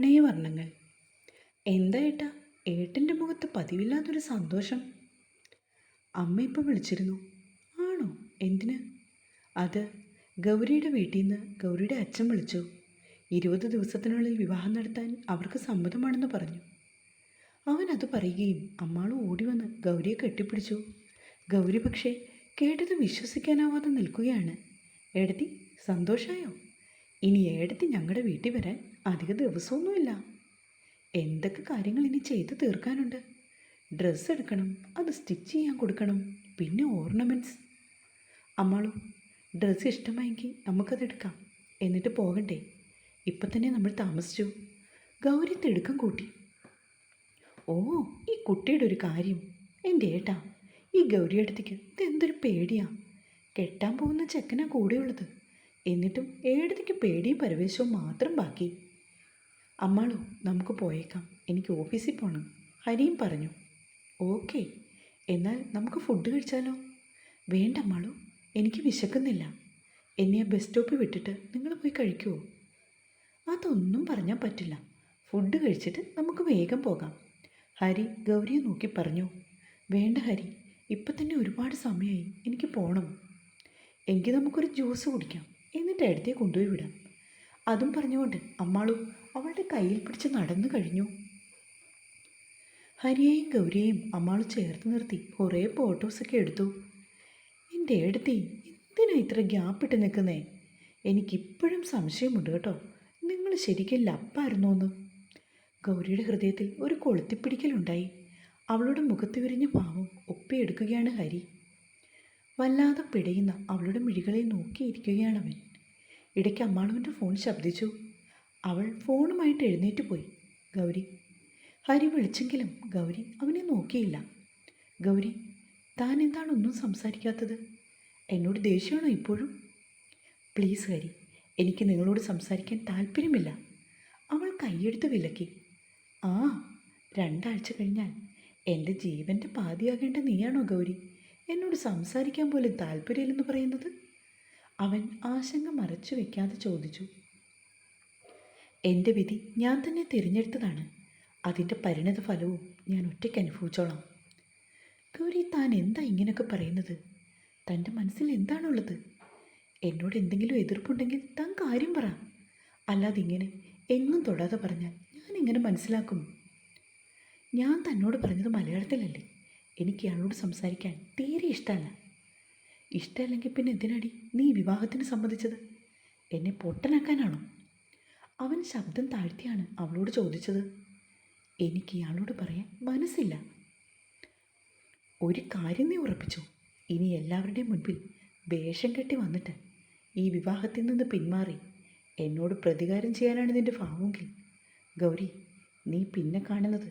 പ്രണയവർണ്ണങ്ങൾ. എന്താ ഏട്ടാ, ഏട്ടൻ്റെ മുഖത്ത് പതിവില്ലാത്തൊരു സന്തോഷം. അമ്മ ഇപ്പം വിളിച്ചിരുന്നു. ആണോ? എന്തിന്? അത് ഗൗരിയുടെ വീട്ടിൽ നിന്ന് ഗൗരിയുടെ അച്ഛൻ വിളിച്ചു. 20 ദിവസത്തിനുള്ളിൽ വിവാഹം നടത്താൻ അവർക്ക് സമ്മതമാണെന്ന് പറഞ്ഞു. അവൻ അത് പറയുകയും അമ്മാളും ഓടി വന്ന് ഗൗരിയെ കെട്ടിപ്പിടിച്ചു. ഗൗരി പക്ഷേ കേട്ടത് വിശ്വസിക്കാനാവാതെ നിൽക്കുകയാണ്. ഏടത്തി, സന്തോഷമായോ? ഇനി ഏടത്തി ഞങ്ങളുടെ വീട്ടിൽ വരാൻ അധിക ദിവസമൊന്നുമില്ല. എന്തൊക്കെ കാര്യങ്ങൾ ഇനി ചെയ്ത് തീർക്കാനുണ്ട്. ഡ്രസ്സ് എടുക്കണം, അത് സ്റ്റിച്ച് ചെയ്യാൻ കൊടുക്കണം, പിന്നെ ഓർണമെൻറ്റ്സ്. അമ്മാളു, ഡ്രസ്സ് ഇഷ്ടമായെങ്കിൽ നമുക്കതെടുക്കാം, എന്നിട്ട് പോകണ്ടേ? ഇപ്പം തന്നെ നമ്മൾ താമസിച്ചു. ഗൗരി തിടുക്കം കൂട്ടി. ഓ, ഈ കുട്ടിയുടെ ഒരു കാര്യം. എൻ്റെ ഏട്ടാ, ഈ ഗൗരിയടുത്തേക്ക് ഇതെന്തൊരു പേടിയാ. കെട്ടാൻ പോകുന്ന ചെക്കനാ കൂടെയുള്ളത്. എന്നിട്ടും ഏടത്തേക്ക് പേടിയും പരവേശവും മാത്രം ബാക്കി. അമ്മാളു, നമുക്ക് പോയേക്കാം, എനിക്ക് ഓഫീസിൽ പോകണം, ഹരിയും പറഞ്ഞു. ഓക്കെ, എന്നാൽ നമുക്ക് ഫുഡ് കഴിച്ചാലോ? വേണ്ട അമ്മാളു, എനിക്ക് വിശക്കുന്നില്ല. എന്നെ ആ ബസ് സ്റ്റോപ്പിൽ വിട്ടിട്ട് നിങ്ങൾ പോയി കഴിക്കുമോ? അതൊന്നും പറഞ്ഞാൽ പറ്റില്ല. ഫുഡ് കഴിച്ചിട്ട് നമുക്ക് വേഗം പോകാം, ഹരി ഗൗരിയെ നോക്കി പറഞ്ഞു. വേണ്ട ഹരി, ഇപ്പം തന്നെ ഒരുപാട് സമയമായി, എനിക്ക് പോകണം. എങ്കിൽ നമുക്കൊരു ജ്യൂസ് കുടിക്കാം, എന്നിട്ട് അടുത്തേ കൊണ്ടുപോയി വിടാം. അതും പറഞ്ഞുകൊണ്ട് അമ്മാളു അവളുടെ കയ്യിൽ പിടിച്ച് നടന്നു കഴിഞ്ഞു. ഹരിയെയും ഗൗരിയെയും അമ്മാളു ചേർത്ത് നിർത്തി കുറേ ഫോട്ടോസൊക്കെ എടുത്തു. എൻ്റെ അടുത്തി എന്തിനാ ഇത്ര ഗ്യാപ്പിട്ട് നിൽക്കുന്നേ? എനിക്കിപ്പോഴും സംശയമുണ്ട് കേട്ടോ, നിങ്ങൾ ശരിക്കും ലപ്പായിരുന്നോന്ന്. ഗൗരിയുടെ ഹൃദയത്തിൽ ഒരു കൊളുത്തിപ്പിടിക്കലുണ്ടായി. അവളുടെ മുഖത്ത് വിരിഞ്ഞ ഭാവം ഒപ്പിയെടുക്കുകയാണ് ഹരി. വല്ലാതെ പിടയുന്ന അവളുടെ മിഴികളെ നോക്കിയിരിക്കുകയാണവൻ. ഇടയ്ക്ക് അമ്മാളുവിൻ്റെ ഫോൺ ശബ്ദിച്ചു. അവൾ ഫോണുമായിട്ട് എഴുന്നേറ്റ് പോയി. ഗൗരി. ഹരി വിളിച്ചെങ്കിലും ഗൗരി അവനെ നോക്കിയില്ല. ഗൗരി, താൻ എന്താണ് ഒന്നും സംസാരിക്കാത്തത്? എന്നോട് ദേഷ്യമാണോ ഇപ്പോഴും? പ്ലീസ് ഹരി, എനിക്ക് നിങ്ങളോട് സംസാരിക്കാൻ താല്പര്യമില്ല. അവൾ കൈയെടുത്ത് വിലക്കി. ആ, 2 ആഴ്ച കഴിഞ്ഞാൽ എൻ്റെ ജീവൻ്റെ പാതിയാകേണ്ട നീയാണോ ഗൗരി എന്നോട് സംസാരിക്കാൻ പോലും താല്പര്യമില്ലെന്ന് പറയുന്നത്? അവൻ ആശങ്ക മറച്ചു വയ്ക്കാതെ ചോദിച്ചു. എൻ്റെ വിധി ഞാൻ തന്നെ തിരഞ്ഞെടുത്തതാണ്. അതിൻ്റെ പരിണത ഫലവും ഞാൻ ഒറ്റയ്ക്ക് അനുഭവിച്ചോളാം. ഗൗരി, താൻ എന്താ ഇങ്ങനെയൊക്കെ പറയുന്നത്? തൻ്റെ മനസ്സിൽ എന്താണുള്ളത്? എന്നോട് എന്തെങ്കിലും എതിർപ്പുണ്ടെങ്കിൽ താൻ കാര്യം പറ. അല്ലാതെ ഇങ്ങനെ എങ്ങും തൊടാതെ പറഞ്ഞാൽ ഞാൻ എങ്ങനെ മനസ്സിലാക്കും? ഞാൻ തന്നോട് പറഞ്ഞത് മലയാളത്തിലല്ലേ. എനിക്ക് ഇയാളോട് സംസാരിക്കാൻ തീരെ ഇഷ്ടമല്ല. ഇഷ്ടമല്ലെങ്കിൽ പിന്നെ എന്തിനാടി നീ വിവാഹത്തിന് സമ്മതിച്ചത്? എന്നെ പൊട്ടനാക്കാനാണോ? അവൻ ശബ്ദം താഴ്ത്തിയാണ് അവളോട് ചോദിച്ചത്. എനിക്ക് ഇയാളോട് പറയാൻ മനസ്സില്ല. ഒരു കാര്യം നീ ഉറപ്പിച്ചു, ഇനി എല്ലാവരുടെയും മുൻപിൽ വേഷം കെട്ടി വന്നിട്ട് ഈ വിവാഹത്തിൽ നിന്ന് പിന്മാറി എന്നോട് പ്രതികാരം ചെയ്യാനാണ് നിൻ്റെ ഭാവമെങ്കിൽ ഗൗരി, നീ പിന്നെ കാണുന്നത്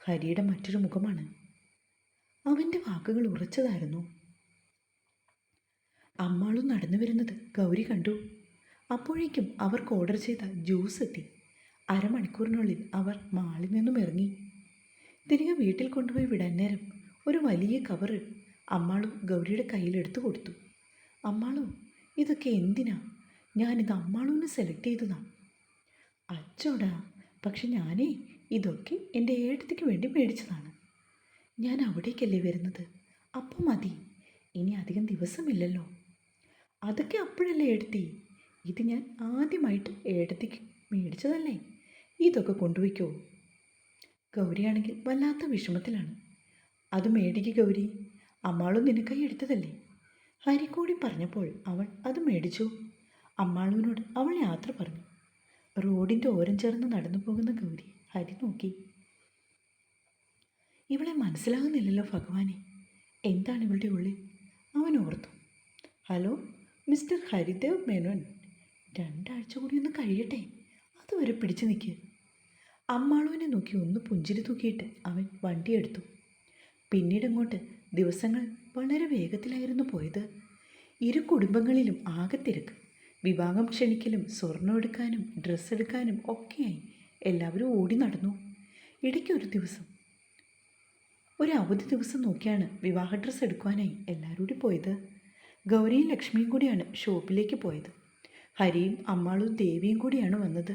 ഹരിയുടെ മറ്റൊരു മുഖമാണ്. അവൻ്റെ വാക്കുകൾ ഉറച്ചതായിരുന്നു. അമ്മാളും നടന്നു വരുന്നത് ഗൗരി കണ്ടു. അപ്പോഴേക്കും അവർക്ക് ഓർഡർ ചെയ്ത ജ്യൂസ് എത്തി. അരമണിക്കൂറിനുള്ളിൽ അവർ മാളിൽ നിന്നും ഇറങ്ങി. തിരികെ വീട്ടിൽ കൊണ്ടുപോയി വിടാൻ നേരം ഒരു വലിയ കവറ് അമ്മാളു ഗൗരിയുടെ കയ്യിലെടുത്തു കൊടുത്തു. അമ്മാളു, ഇതൊക്കെ എന്തിനാ? ഞാനിത് അമ്മാളുവിന് സെലക്ട് ചെയ്തതാണ്. അച്ചോടാ, പക്ഷെ ഞാനേ ഇതൊക്കെ എൻ്റെ ഏട്ടത്തിക്ക് വേണ്ടി മേടിച്ചതാണ്. ഞാൻ അവിടേക്കല്ലേ വരുന്നത്, അപ്പം മതി. ഇനി അധികം ദിവസമില്ലല്ലോ. അതൊക്കെ അപ്പോഴല്ലേ ഏടത്തി. ഇത് ഞാൻ ആദ്യമായിട്ട് ഏടത്തിക്ക് മേടിച്ചതല്ലേ. ഇതൊക്കെ കൊണ്ടുപോയിക്കോ. ഗൗരിയാണെങ്കിൽ വല്ലാത്ത വിഷമത്തിലാണ്. അത് മേടിക്ക് ഗൗരി, അമ്മാളും നിനക്കായി എടുത്തതല്ലേ. ഹരിക്കൂടി പറഞ്ഞപ്പോൾ അവൾ അത് മേടിച്ചു. അമ്മാളുവിനോട് അവൾ യാത്ര പറഞ്ഞു. റോഡിൻ്റെ ഓരം ചേർന്ന് നടന്നു പോകുന്ന ഗൗരി ഹരി നോക്കി. ഇവളെ മനസ്സിലാകുന്നില്ലല്ലോ ഭഗവാനെ, എന്താണ് ഇവളുടെ ഉള്ളിൽ? അവൻ ഓർത്തു. ഹലോ മിസ്റ്റർ ഹരിദേവ് മേനോൻ, 2 ആഴ്ച കൂടി ഒന്ന് കഴിയട്ടെ, അതുവരെ പിടിച്ചു നിൽക്കുക. അമ്മാളുവിനെ നോക്കി ഒന്ന് പുഞ്ചിരി തൂക്കിയിട്ട് അവൻ വണ്ടിയെടുത്തു. പിന്നീടങ്ങോട്ട് ദിവസങ്ങൾ വളരെ വേഗത്തിലായിരുന്നു പോയത്. ഇരു കുടുംബങ്ങളിലും ആകെ തിരക്ക്. വിവാഹം ക്ഷണിക്കലും സ്വർണ്ണം എടുക്കാനും ഡ്രസ്സ് എടുക്കാനും ഒക്കെയായി എല്ലാവരും ഓടി നടന്നു. ഇടയ്ക്കൊരു ദിവസം ഒരു അവധി ദിവസം നോക്കിയാണ് വിവാഹ ഡ്രസ്സ് എടുക്കുവാനായി എല്ലാവരും കൂടി പോയത്. ഗൗരിയും ലക്ഷ്മിയും കൂടിയാണ് ഷോപ്പിലേക്ക് പോയത്. ഹരിയും അമ്മാളും ദേവിയും കൂടിയാണ് വന്നത്.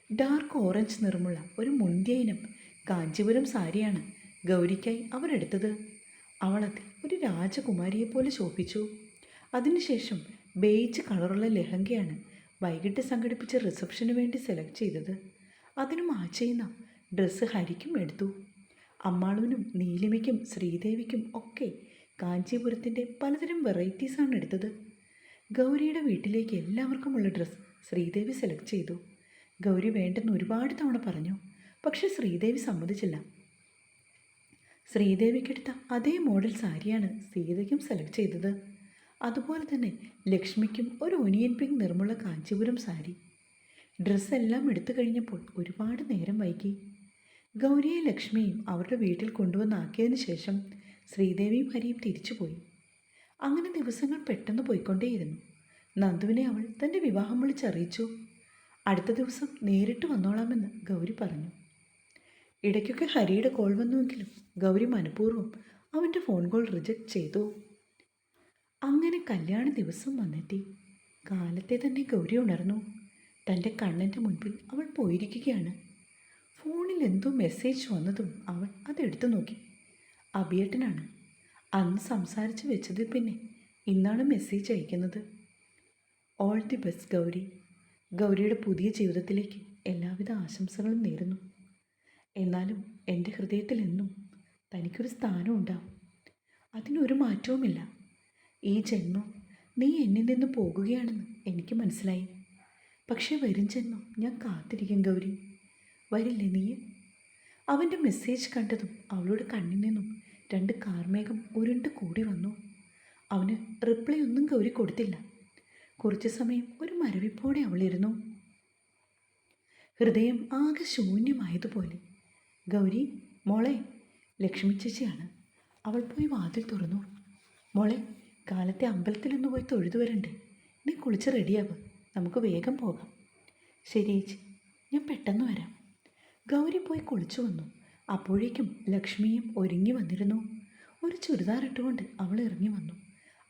ഡാർക്ക് ഓറഞ്ച് നിറമുള്ള ഒരു മുന്തിയ ഇനം കാഞ്ചീപുരം സാരിയാണ് ഗൗരിക്കായി അവരെടുത്തത്. അവളതിൽ ഒരു രാജകുമാരിയെപ്പോലെ ശോഭിച്ചു. അതിനുശേഷം ബേജ് കളറുള്ള ലെഹങ്കയാണ് വൈകിട്ട് സംഘടിപ്പിച്ച റിസപ്ഷന് വേണ്ടി സെലക്ട് ചെയ്തത്. അതിന് മാച്ച് ചെയ്യുന്ന ഡ്രസ്സ് ഹരിക്കും എടുത്തു. അമ്മാളുവിനും നീലിമയ്ക്കും ശ്രീദേവിക്കും ഒക്കെ കാഞ്ചീപുരത്തിൻ്റെ പലതരം വെറൈറ്റീസാണ് എടുത്തത്. ഗൗരിയുടെ വീട്ടിലേക്ക് എല്ലാവർക്കുമുള്ള ഡ്രസ്സ് ശ്രീദേവി സെലക്ട് ചെയ്തു. ഗൗരി വേണ്ടെന്ന് ഒരുപാട് തവണ പറഞ്ഞു, പക്ഷെ ശ്രീദേവി സമ്മതിച്ചില്ല. ശ്രീദേവിക്കെടുത്ത അതേ മോഡൽ സാരിയാണ് സീതയ്ക്കും സെലക്ട് ചെയ്തത്. അതുപോലെ തന്നെ ലക്ഷ്മിക്കും ഒരു ഒനിയൻ പിങ്ക് നിറമുള്ള കാഞ്ചീപുരം സാരി. ഡ്രസ്സെല്ലാം എടുത്തു കഴിഞ്ഞപ്പോൾ ഒരുപാട് നേരം വൈകി. ഗൗരിയെ ലക്ഷ്മിയും അവരുടെ വീട്ടിൽ കൊണ്ടുവന്നാക്കിയതിന് ശേഷം ശ്രീദേവിയും ഹരിയും തിരിച്ചുപോയി. അങ്ങനെ ദിവസങ്ങൾ പെട്ടെന്ന് പോയിക്കൊണ്ടേയിരുന്നു. നന്ദുവിനെ അവൾ തൻ്റെ വിവാഹം വിളിച്ചറിയിച്ചു. അടുത്ത ദിവസം നേരിട്ട് വന്നോളാമെന്ന് ഗൗരി പറഞ്ഞു. ഇടയ്ക്കൊക്കെ ഹരിയുടെ കോൾ വന്നുവെങ്കിലും ഗൗരി മനഃപൂർവ്വം അവൻ്റെ ഫോൺ കോൾ റിജക്റ്റ് ചെയ്തു. അങ്ങനെ കല്യാണ ദിവസം വന്നെത്തി. കാലത്തെ തന്നെ ഗൗരി ഉണർന്നു. തൻ്റെ കണ്ണിൻ്റെ മുൻപിൽ അവൾ പോയിരിക്കുകയാണ്. ഫോണിൽ എന്തോ മെസ്സേജ് വന്നതും അവൾ അതെടുത്തു നോക്കി. അഭിയേട്ടനാണ്. അന്ന് സംസാരിച്ച് വെച്ചതിൽ പിന്നെ ഇന്നാണ് മെസ്സേജ് അയക്കുന്നത്. All the best Gauri. ഗൗരിയുടെ പുതിയ ജീവിതത്തിലേക്ക് എല്ലാവിധ ആശംസകളും നേരുന്നു. എന്നാലും എൻ്റെ ഹൃദയത്തിൽ എന്നും തനിക്കൊരു സ്ഥാനം ഉണ്ടാവും. അതിനൊരു മാറ്റവുമില്ല. ഈ ജന്മം നീ എന്നിൽ നിന്ന് പോകുകയാണെന്ന് എനിക്ക് മനസ്സിലായി. പക്ഷേ വരും ജന്മം ഞാൻ കാത്തിരിക്കും ഗൗരി. വരില്ലേ നീ? അവൻ്റെ മെസ്സേജ് കണ്ടതും അവളുടെ കണ്ണിൽ നിന്നും 2 കാർമേഘം ഉരുണ്ട് കൂടി വന്നു. അവന് റിപ്ലൈ ഒന്നും ഗൗരി കൊടുത്തില്ല. കുറച്ചു സമയം ഒരു മരവിപ്പോടെ അവളിരുന്നു. ഹൃദയം ആകെ ശൂന്യമായതുപോലെ. ഗൗരി, മോളെ. ലക്ഷ്മി ചേച്ചിയാണ്. അവൾ പോയി വാതിൽ തുറന്നു. മോളെ, കാലത്തെ അമ്പലത്തിലൊന്ന് പോയി തൊഴുതു വരണ്ടേ? നീ കുളിച്ച് റെഡിയാവും. നമുക്ക് വേഗം പോകാം. ശരി ചേച്ചി, ഞാൻ പെട്ടെന്ന് വരാം. ഗൗരി പോയി കുളിച്ചു വന്നു. അപ്പോഴേക്കും ലക്ഷ്മിയും ഒരുങ്ങി വന്നിരുന്നു. ഒരു ചുരിദാർ ഇട്ടുകൊണ്ട് അവൾ ഇറങ്ങി വന്നു.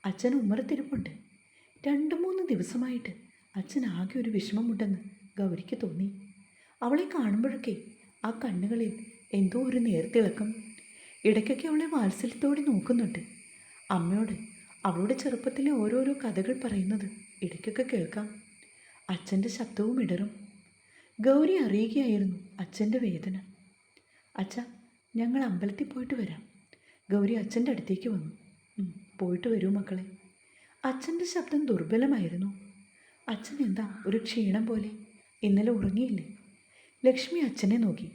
അച്ഛൻ ഉമ്മറത്തിരിപ്പുണ്ട്. 2-3 ദിവസമായിട്ട് അച്ഛൻ ആകെ ഒരു വിഷമമുണ്ടെന്ന് ഗൗരിക്ക് തോന്നി. അവളെ കാണുമ്പോഴൊക്കെ ആ കണ്ണുകളിൽ എന്തോ ഒരു നേർത്തിളക്കം. ഇടയ്ക്കൊക്കെ അവളെ വാത്സല്യത്തോടെ നോക്കുന്നുണ്ട്. അമ്മയോട് അവളുടെ ചെറുപ്പത്തിലെ ഓരോരോ കഥകൾ പറയുന്നത് ഇടയ്ക്കൊക്കെ കേൾക്കാം. അച്ഛൻ്റെ ശബ്ദവും ഇടറും. ഗൗരി അറിയുകയായിരുന്നു അച്ഛൻ്റെ വേദന. അച്ഛ, ഞങ്ങൾ അമ്പലത്തിൽ പോയിട്ട് വരാം. ഗൗരി അച്ഛൻ്റെ അടുത്തേക്ക് വന്നു. പോയിട്ട് വരൂ മക്കളെ. അച്ഛൻ്റെ ശബ്ദം ദുർബലമായിരുന്നു. അച്ഛൻ എന്താ ഒരു ക്ഷീണം പോലെ? ഇന്നലെ ഉറങ്ങിയില്ലേ? ലക്ഷ്മി അച്ഛനെ നോക്കി.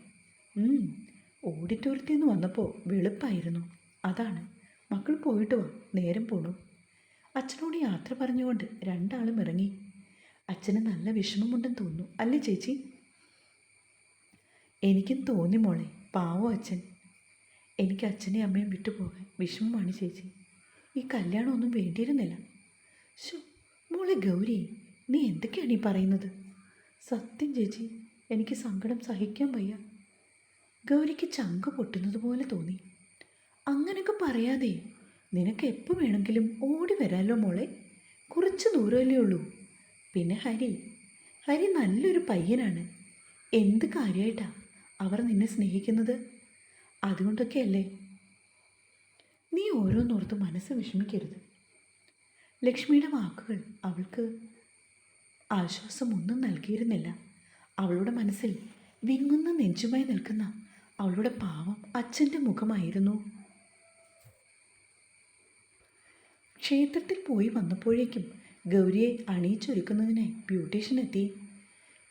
ഓഡിറ്റോറിയത്തിൽ നിന്ന് വന്നപ്പോൾ വെളുപ്പായിരുന്നു, അതാണ്. മക്കൾ പോയിട്ട് വാ, നേരം പോണു. അച്ഛനോട് യാത്ര പറഞ്ഞുകൊണ്ട് 2 ആളും ഇറങ്ങി. അച്ഛന് നല്ല വിഷമമുണ്ടെന്ന് തോന്നുന്നു, അല്ലേ ചേച്ചി? എനിക്കും തോന്നി മോളെ, പാവം അച്ഛൻ. എനിക്ക് അച്ഛനെയും അമ്മയും വിട്ടുപോകാൻ വിഷമമാണ് ചേച്ചി. ഈ കല്യാണമൊന്നും വേണ്ടിയിരുന്നില്ല. ശോ മോളെ ഗൗരി, നീ എന്തൊക്കെയാണ് ഈ പറയുന്നത്? സത്യം ചേച്ചി, എനിക്ക് സങ്കടം സഹിക്കാൻ വയ്യ. ഗൗരിക്ക് ചങ്ക് പൊട്ടുന്നത് പോലെ തോന്നി. അങ്ങനെയൊക്കെ പറയാതെ, നിനക്ക് എപ്പോൾ വേണമെങ്കിലും ഓടി വരാമല്ലോ മോളെ. കുറച്ച് ദൂരമല്ലേ ഉള്ളൂ. പിന്നെ ഹരി നല്ലൊരു പയ്യനാണ്. എന്ത് കാര്യമായിട്ടാണ് അവർ നിന്നെ സ്നേഹിക്കുന്നത്? അതുകൊണ്ടൊക്കെയല്ലേ. നീ ഓരോന്നോർത്ത് മനസ്സ് വിഷമിക്കരുത്. ലക്ഷ്മിയുടെ വാക്കുകൾ അവൾക്ക് ആശ്വാസമൊന്നും നൽകിയിരുന്നില്ല. അവളുടെ മനസ്സിൽ വിങ്ങുന്ന നെഞ്ചുമായി നിൽക്കുന്ന അവളുടെ പാവം അച്ഛൻ്റെ മുഖമായിരുന്നു. ക്ഷേത്രത്തിൽ പോയി വന്നപ്പോഴേക്കും ഗൗരിയെ അണിയിച്ചൊരുക്കുന്നതിനായി ബ്യൂട്ടീഷ്യൻ എത്തി.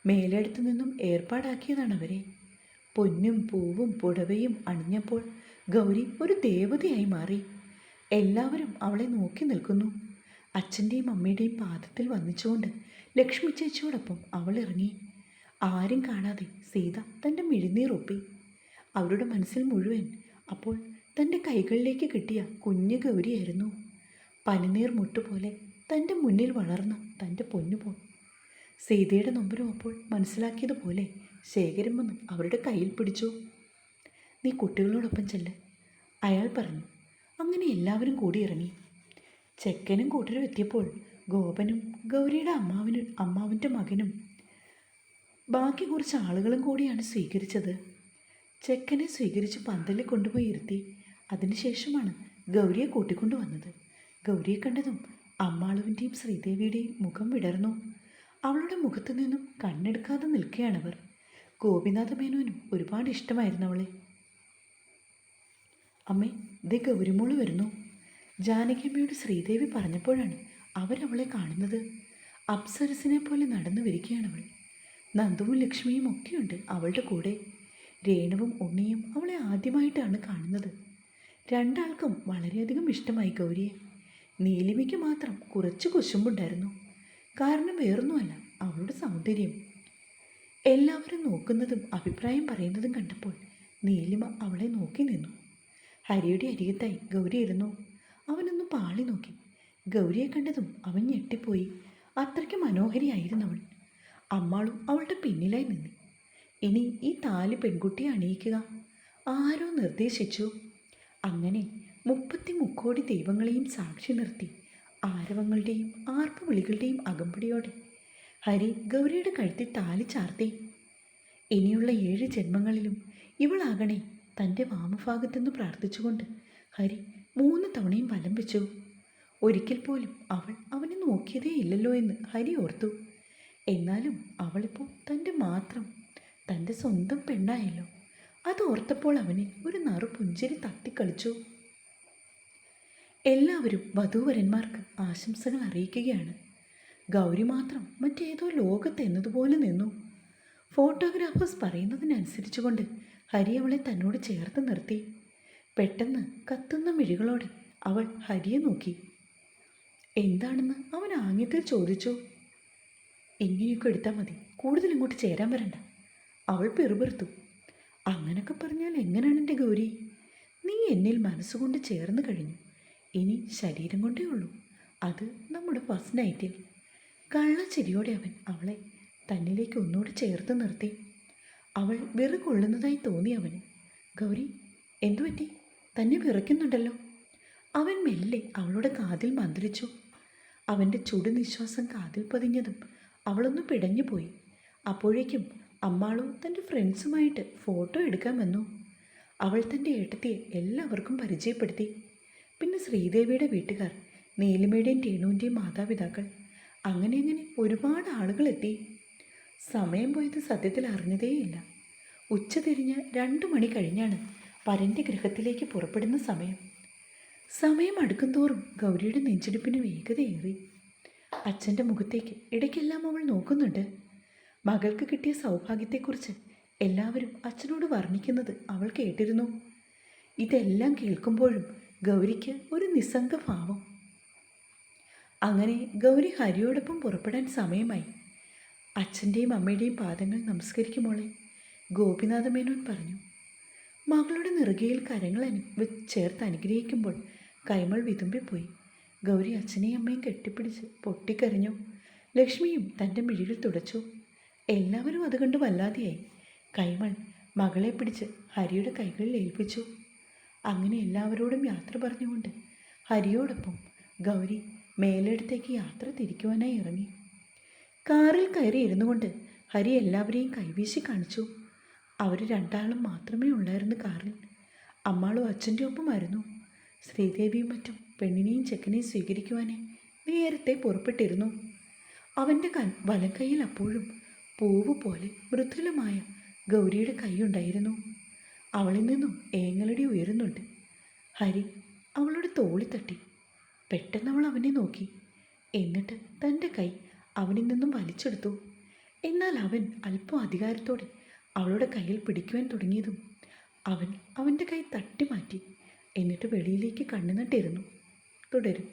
മേലെടുത്തു നിന്നും ഏർപ്പാടാക്കിയതാണ് അവരെ. പൊന്നും പൂവും പുടവയും അണിഞ്ഞപ്പോൾ ഗൗരി ഒരു ദേവതയായി മാറി. എല്ലാവരും അവളെ നോക്കി നിൽക്കുന്നു. അച്ഛൻ്റെയും അമ്മയുടെയും പാദത്തിൽ വന്നിച്ചുകൊണ്ട് ലക്ഷ്മി ചേച്ചിയോടൊപ്പം അവൾ ഇറങ്ങി. ആരും കാണാതെ സീത തൻ്റെ മിഴിനീർ ഒപ്പി. അവരുടെ മനസ്സിൽ മുഴുവൻ അപ്പോൾ തൻ്റെ കൈകളിലേക്ക് കിട്ടിയ കുഞ്ഞു ഗൗരിയായിരുന്നു. പനിനീർ മുട്ടുപോലെ തൻ്റെ മുന്നിൽ വളർന്ന തൻ്റെ പൊന്നുപോൽ. സീതയുടെ നൊമ്പരം അപ്പോൾ മനസ്സിലാക്കിയതുപോലെ ശേഖരൻ വന്ന് അവരുടെ കയ്യിൽ പിടിച്ചു. നീ കുട്ടികളോടൊപ്പം ചെല്ല്, അയാൾ പറഞ്ഞു. അങ്ങനെ എല്ലാവരും കൂടി ഇറങ്ങി. ചെക്കനും കൂട്ടരും എത്തിയപ്പോൾ ഗോപനും ഗൗരിയുടെ അമ്മാവിൻ്റെ മകനും ബാക്കി കുറച്ച് ആളുകളും കൂടിയാണ് സ്വീകരിച്ചത്. ചെക്കനെ സ്വീകരിച്ച് പന്തലിൽ കൊണ്ടുപോയി ഇരുത്തി. അതിനുശേഷമാണ് ഗൗരിയെ കൂട്ടിക്കൊണ്ടുവന്നത്. ഗൗരിയെ കണ്ടതും അമ്മാളുവിൻ്റെയും ശ്രീദേവിയുടെയും മുഖം വിടർന്നു. അവളുടെ മുഖത്തു നിന്നും കണ്ണെടുക്കാതെ നിൽക്കുകയാണവർ. ഗോപിനാഥ മേനോനും ഒരുപാട് ഇഷ്ടമായിരുന്നു അവളെ. അമ്മേ, ദേ ഗൗരിമോള് വരുന്നു. ജാനകിയമ്മയോട് ശ്രീദേവി പറഞ്ഞപ്പോഴാണ് അവരവളെ കാണുന്നത്. അപ്സരസിനെ പോലെ നടന്നു വരികയാണവൾ. നന്ദുവും ലക്ഷ്മിയും ഒക്കെയുണ്ട് അവളുടെ കൂടെ. രേണുവും ഉണ്ണിയും അവളെ ആദ്യമായിട്ടാണ് കാണുന്നത്. രണ്ടാൾക്കും വളരെയധികം ഇഷ്ടമായി ഗൗരിയെ. നീലിമയ്ക്ക് മാത്രം കുറച്ച് കുശുമ്പുണ്ടായിരുന്നു. കാരണം വേറൊന്നുമല്ല, അവളുടെ സൗന്ദര്യം. എല്ലാവരും നോക്കുന്നതും അഭിപ്രായം പറയുന്നതും കണ്ടപ്പോൾ നീലിമ അവളെ നോക്കി നിന്നു. ഹരിയുടെ അരികത്തായി ഗൗരി ഇരുന്നു. അവനൊന്ന് പാളി നോക്കി. ഗൗരിയെ കണ്ടതും അവൻ ഞെട്ടിപ്പോയി. അത്രയ്ക്ക് മനോഹരിയായിരുന്നു അവൾ. അമ്മാളും അവളുടെ പിന്നിലായി നിന്നു. ഇനി ഈ താലി പെൺകുട്ടിയെ അണിയിക്കുക ആരോ നിർദ്ദേശിച്ചു. അങ്ങനെ 33 ദൈവങ്ങളെയും സാക്ഷി നിർത്തി ആരവങ്ങളുടെയും ആർപ്പുവിളികളുടെയും അകമ്പടിയോടെ ഹരി ഗൗരിയുടെ കഴുത്തിൽ താലി ചാർത്തി. ഇനിയുള്ള 7 ജന്മങ്ങളിലും ഇവളാകണേ തൻ്റെ വാമഭാഗത്തെന്ന് പ്രാർത്ഥിച്ചുകൊണ്ട് ഹരി 3 തവണയും വലം വെച്ചു. ഒരിക്കൽ പോലും അവൾ അവനെ നോക്കിയതേ ഇല്ലല്ലോ എന്ന് ഹരി ഓർത്തു. എന്നാലും അവളിപ്പോൾ തൻ്റെ സ്വന്തം പെണ്ണായല്ലോ. അത് ഓർത്തപ്പോൾ അവന് ഒരു നറുപുഞ്ചിരി തത്തിക്കളിച്ചു. എല്ലാവരും വധൂവരന്മാർക്ക് ആശംസകൾ അറിയിക്കുകയാണ്. ഗൗരി മാത്രം മറ്റേതോ ലോകത്ത് എന്നതുപോലെ നിന്നു. ഫോട്ടോഗ്രാഫേഴ്സ് പറയുന്നതിനനുസരിച്ചുകൊണ്ട് ഹരി അവളെ തന്നോട് ചേർത്ത് നിർത്തി. പെട്ടെന്ന് കത്തുന്ന മിഴികളോടെ അവൾ ഹരിയെ നോക്കി. എന്താണെന്ന് അവൻ ആംഗ്യത്തിൽ ചോദിച്ചു. ഇങ്ങനെയൊക്കെ എടുത്താൽ മതി, കൂടുതൽ ഇങ്ങോട്ട് ചേരാൻ വരണ്ട. അവൾ പെറുപെറുത്തു. അങ്ങനൊക്കെ പറഞ്ഞാൽ എങ്ങനെയാണ് എൻ്റെ ഗൗരി? നീ എന്നിൽ മനസ്സുകൊണ്ട് ചേർന്ന് കഴിഞ്ഞു. ഇനി ശരീരം കൊണ്ടേ ഉള്ളൂ. അത് നമ്മുടെ ഫസ്റ്റ് നൈറ്റിൽ. കള്ളച്ചിരിയോടെ അവൻ അവളെ തന്നിലേക്ക് ഒന്നുകൂടി ചേർത്ത് നിർത്തി. അവൾ വിറകൊള്ളുന്നതായി തോന്നി അവന്. ഗൗരി, എന്തുപറ്റി? തന്നെ വിറയ്ക്കുന്നുണ്ടല്ലോ. അവൻ മെല്ലെ അവളുടെ കാതിൽ മന്ത്രിച്ചു. അവൻ്റെ ചുടുനിശ്വാസം കാതിൽ പതിഞ്ഞതും അവളൊന്ന് പിടഞ്ഞുപോയി. അപ്പോഴേക്കും അമ്മാളു തൻ്റെ ഫ്രണ്ട്സുമായിട്ട് ഫോട്ടോ എടുക്കാൻ വന്നു. അവൾ തൻ്റെ ഏട്ടത്തിയെ എല്ലാവർക്കും പരിചയപ്പെടുത്തി. പിന്നെ ശ്രീദേവിയുടെ വീട്ടുകാർ, നീലിമയുടെയും രേണുവിൻ്റെയും മാതാപിതാക്കൾ, അങ്ങനെ ഒരുപാട് ആളുകളെത്തി. സമയം പോയത് സത്യത്തിൽ അറിഞ്ഞതേയില്ല. ഉച്ച തിരിഞ്ഞ് 2 മണി കഴിഞ്ഞാണ് പരൻ്റെ ഗൃഹത്തിലേക്ക് പുറപ്പെടുന്ന സമയം അടുക്കുംതോറും ഗൗരിയുടെ നെഞ്ചിടിപ്പിന് വേഗതയേറി. അച്ഛൻ്റെ മുഖത്തേക്ക് ഇടയ്ക്കെല്ലാം അവൾ നോക്കുന്നുണ്ട്. മകൾക്ക് കിട്ടിയ സൗഭാഗ്യത്തെക്കുറിച്ച് എല്ലാവരും അച്ഛനോട് വർണ്ണിക്കുന്നത് അവൾ കേട്ടിരുന്നു. ഇതെല്ലാം കേൾക്കുമ്പോഴും ഗൗരിക്ക് ഒരു നിസ്സംഗ ഭാവം. അങ്ങനെ ഗൗരി ഹരിയോടൊപ്പം പുറപ്പെടാൻ സമയമായി. അച്ഛൻ്റെയും അമ്മയുടെയും പാദങ്ങൾ നമസ്കരിക്കുമോളെ, ഗോപിനാഥ മേനോൻ പറഞ്ഞു. മകളുടെ നെറുകയിൽ കരങ്ങൾ ചേർത്ത് അനുഗ്രഹിക്കുമ്പോൾ കൈമൾ വിതുമ്പിപ്പോയി. ഗൗരി അച്ഛനെയും അമ്മയും കെട്ടിപ്പിടിച്ച് പൊട്ടിക്കരഞ്ഞു. ലക്ഷ്മിയും തൻ്റെ മിഴികൾ തുടച്ചു. എല്ലാവരും അതുകണ്ട് വല്ലാതെയായി. കൈമൾ മകളെ പിടിച്ച് ഹരിയുടെ കൈകളിൽ ഏൽപ്പിച്ചു. അങ്ങനെ എല്ലാവരോടും യാത്ര പറഞ്ഞുകൊണ്ട് ഹരിയോടൊപ്പം ഗൗരി മേലെടുത്തേക്ക് യാത്ര തിരിക്കുവാനായി ഇറങ്ങി. കാറിൽ കയറി ഇരുന്നു കൊണ്ട് ഹരി എല്ലാവരെയും കൈവീശി കാണിച്ചു. അവർ 2 ആളും മാത്രമേ ഉള്ളായിരുന്നു കാറിൽ. അമ്മാളും അച്ഛൻ്റെ ഒപ്പമായിരുന്നു. ശ്രീദേവിയും മറ്റും പെണ്ണിനെയും ചെക്കനെയും സ്വീകരിക്കുവാനേ നേരത്തെ പുറപ്പെട്ടിരുന്നു. അവൻ്റെ വലം കൈയിൽ അപ്പോഴും പൂവ് പോലെ മൃദുലമായ ഗൗരിയുടെ കൈയുണ്ടായിരുന്നു. അവളിൽ നിന്നും ഏങ്ങലടി ഉയരുന്നുണ്ട്. ഹരി അവളുടെ തോളി തട്ടി. പെട്ടെന്ന് അവൾ അവനെ നോക്കി. എന്നിട്ട് തൻ്റെ കൈ അവനിൽ നിന്നും വലിച്ചെടുത്തു. എന്നാൽ അവൻ അല്പം അധികാരത്തോടെ അവളുടെ കയ്യിൽ പിടിക്കുവാൻ തുടങ്ങിയതും അവൻ അവൻ്റെ കൈ തട്ടി മാറ്റി. എന്നിട്ട് വെളിയിലേക്ക് കണ്ണു നട്ടിരുന്നു. തുടരും.